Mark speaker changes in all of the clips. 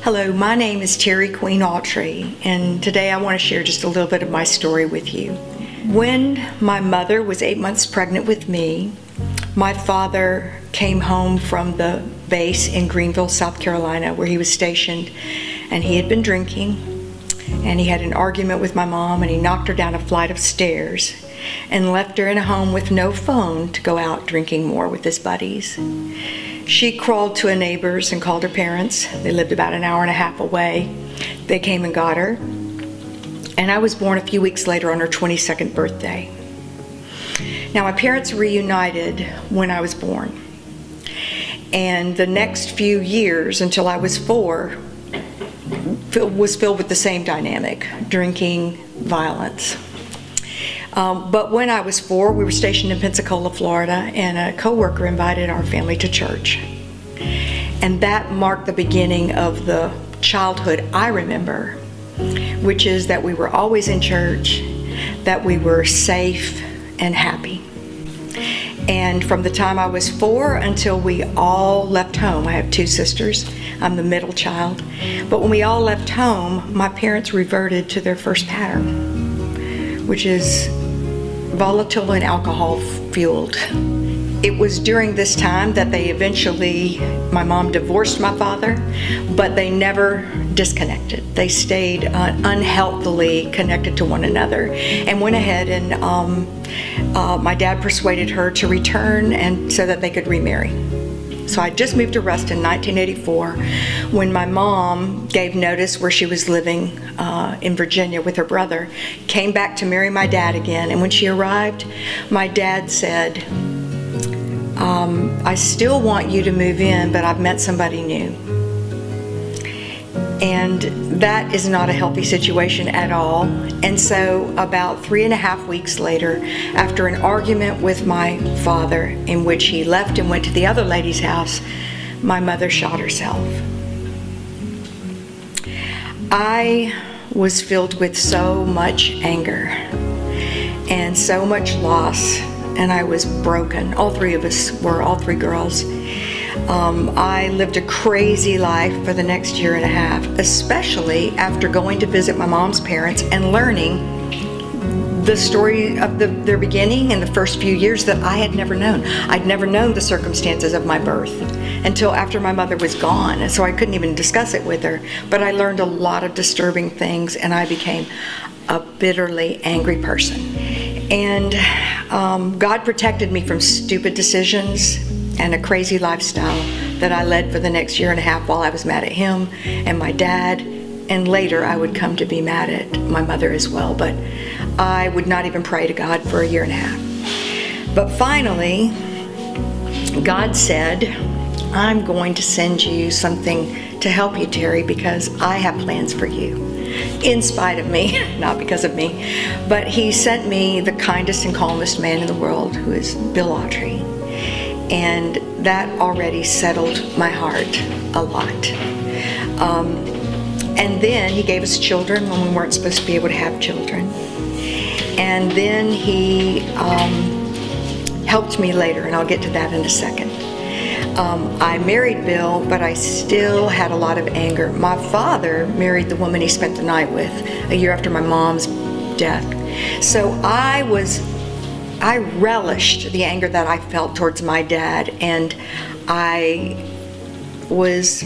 Speaker 1: Hello, my name is Terrie Queen Autrey, and today I want to share just a little bit of my story with you. When my mother was 8 months pregnant with me, my father came home from the base in Greenville, South Carolina, where he was stationed, and he had been drinking, and he had an argument with my mom, and he knocked her down a flight of stairs and left her in a home with no phone to go out drinking more with his buddies. She crawled to a neighbor's and called her parents. They lived about an hour and a half away. They came and got her, and I was born a few weeks later on her 22nd birthday. Now, my parents reunited when I was born, and the next few years until I was 4 was filled with the same dynamic: drinking, violence. But when I was 4, we were stationed in Pensacola, Florida, and a coworker invited our family to church. And that marked the beginning of the childhood I remember, which is that we were always in church, that we were safe and happy. And from the time I was 4 until we all left home — I have 2 sisters, I'm the middle child — but when we all left home, my parents reverted to their first pattern, which is volatile and alcohol fueled. It was during this time that my mom divorced my father, but they never disconnected. They stayed unhealthily connected to one another, and went ahead and my dad persuaded her to return and so that they could remarry. So I just moved to Ruston in 1984 when my mom gave notice where she was living in Virginia with her brother, came back to marry my dad again, and when she arrived, my dad said, I still want you to move in, but I've met somebody new. And that is not a healthy situation at all. And so about 3.5 weeks later, after an argument with my father in which he left and went to the other lady's house, my mother shot herself. I was filled with so much anger and so much loss, and I was broken. All 3 of us were, all 3 girls. I lived a crazy life for the next 1.5 years, especially after going to visit my mom's parents and learning the story of their beginning and the first few years that I had never known. I'd never known the circumstances of my birth until after my mother was gone, and so I couldn't even discuss it with her. But I learned a lot of disturbing things, and I became a bitterly angry person. And God protected me from stupid decisions and a crazy lifestyle that I led for the next 1.5 years while I was mad at him and my dad, and later I would come to be mad at my mother as well, but I would not even pray to God for 1.5 years. But finally, God said, I'm going to send you something to help you, Terrie, because I have plans for you. In spite of me, not because of me, but he sent me the kindest and calmest man in the world, who is Bill Autrey. And that already settled my heart a lot. And then he gave us children when we weren't supposed to be able to have children. And then he helped me later, and I'll get to that in a second. I married Bill, but I still had a lot of anger. My father married the woman he spent the night with a year after my mom's death. So I relished the anger that I felt towards my dad, and I was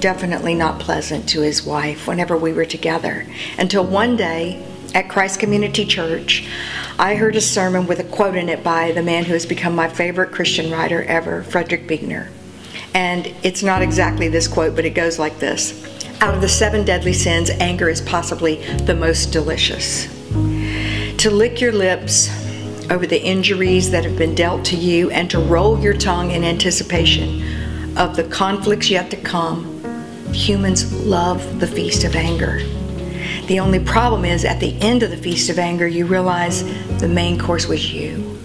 Speaker 1: definitely not pleasant to his wife whenever we were together. Until one day at Christ Community Church, I heard a sermon with a quote in it by the man who has become my favorite Christian writer ever, Frederick Buechner. And it's not exactly this quote, but it goes like this: out of the 7 deadly sins, anger is possibly the most delicious. To lick your lips over the injuries that have been dealt to you, and to roll your tongue in anticipation of the conflicts yet to come. Humans love the feast of anger. The only problem is, at the end of the feast of anger, you realize the main course was you.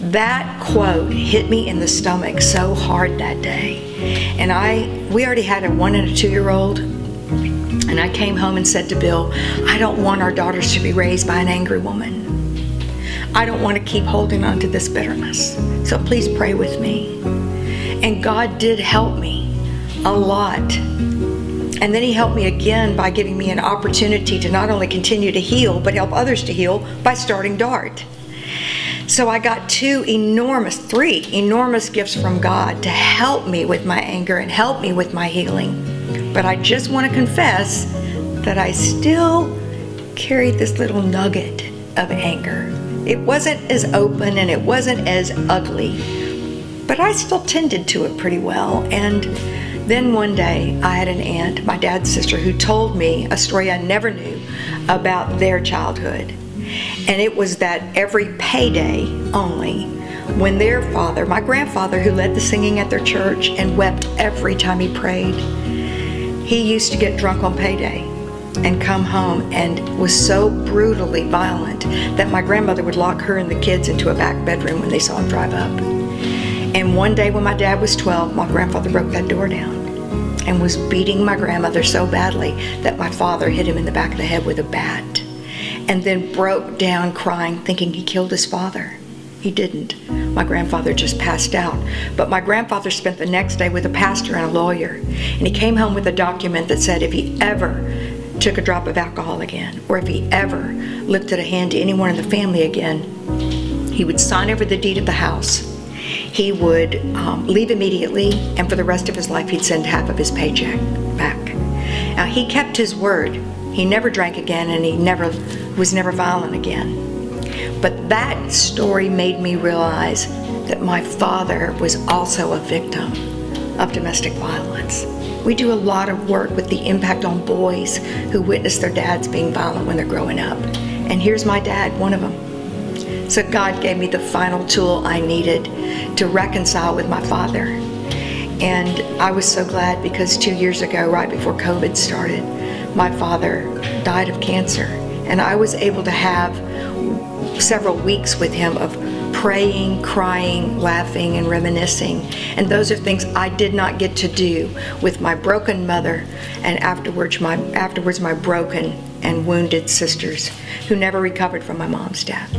Speaker 1: That quote hit me in the stomach so hard that day. And we already had a 1 and a 2-year-old, and I came home and said to Bill, I don't want our daughters to be raised by an angry woman. I don't want to keep holding on to this bitterness. So please pray with me. And God did help me a lot. And then he helped me again by giving me an opportunity to not only continue to heal, but help others to heal by starting DART. So I got three enormous gifts from God to help me with my anger and help me with my healing. But I just want to confess that I still carried this little nugget of anger. It wasn't as open and it wasn't as ugly, but I still tended to it pretty well. And then one day I had an aunt, my dad's sister, who told me a story I never knew about their childhood. And it was that every payday only, when their father, my grandfather, who led the singing at their church and wept every time he prayed, he used to get drunk on payday and come home and was so brutally violent that my grandmother would lock her and the kids into a back bedroom when they saw him drive up. And one day when my dad was 12, my grandfather broke that door down and was beating my grandmother so badly that my father hit him in the back of the head with a bat, and then broke down crying, thinking he killed his father. He didn't. My grandfather just passed out. But my grandfather spent the next day with a pastor and a lawyer, and he came home with a document that said if he ever took a drop of alcohol again, or if he ever lifted a hand to anyone in the family again, he would sign over the deed of the house. He would leave immediately, and for the rest of his life he'd send half of his paycheck back. Now, he kept his word. He never drank again, and he was never violent again. But that story made me realize that my father was also a victim of domestic violence. We do a lot of work with the impact on boys who witness their dads being violent when they're growing up. And here's my dad, one of them. So God gave me the final tool I needed to reconcile with my father. And I was so glad because 2 years ago, right before COVID started, my father died of cancer. And I was able to have several weeks with him of praying, crying, laughing, and reminiscing. And those are things I did not get to do with my broken mother and afterwards my broken and wounded sisters who never recovered from my mom's death.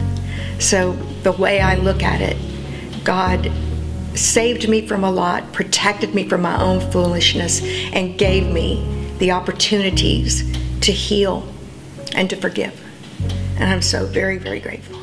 Speaker 1: So the way I look at it, God saved me from a lot, protected me from my own foolishness, and gave me the opportunities to heal and to forgive. And I'm so very, very grateful.